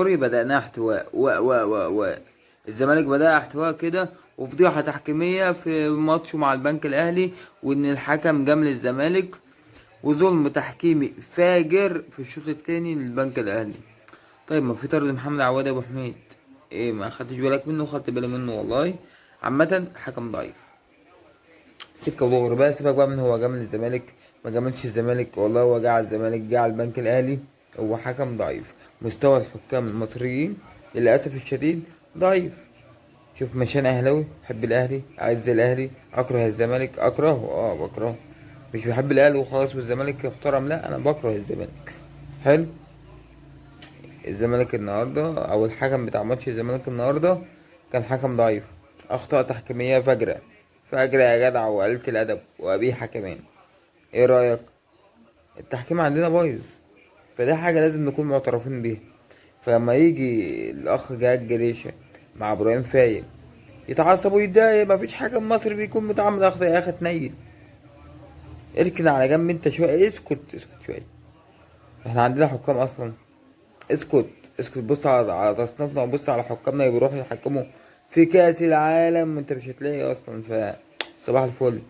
بدأناها احتواء و الزمالك بدأ احتواء كده، وفضيحة تحكيمية في ماتشه مع البنك الأهلي، وإن الحكم جام للزمالك، وظلم تحكيمي فاجر في الشوط التاني للبنك الأهلي. طيب ما في طرد محمد عواد يا أبو حميد، إيه ما خدتش بالك منه؟ خدت بالي منه والله. عامة حكم ضعيف، سكة ودغري بقى. سيبك بقى من هو جامل الزمالك ما جاملش الزمالك، والله هو جه على الزمالك جه على البنك الأهلي. هو حكم ضعيف. مستوى الحكام المصريين للأسف الشديد ضعيف. شوف، مشان أهلاوي بحب الأهلي، أعز الأهلي، أكره الزمالك، أكرهه بكرهه. مش بحب الأهلي وخلاص والزمالك يحترم، لا أنا بكره الزمالك. حلو. الزمالك النهارده أو الحكم بتاع ماتش الزمالك النهارده كان حكم ضعيف، أخطاء تحكيمية فجرة، فجرة يا جدع، وقلة الأدب وقبيحة كمان. ايه رأيك؟ التحكيم عندنا بايظ، فده حاجة لازم نكون معترفين بيها. فلما يجي الأخ جهاد جريشة مع إبراهيم فايق يتعصب ويتضايق، مفيش حاجة مصري بيكون متعمد أخطاء، يا أخي تنيل، اركن على جنب انت شوية، اسكت شوية. احنا عندنا حكام أصلا؟ اسكت اسكت. بص على تصنيفنا، وبص على حكامنا اللي بيروحوا يحكموا في كأس العالم، انت مش هتلاقي أصلا. ف صباح الفل.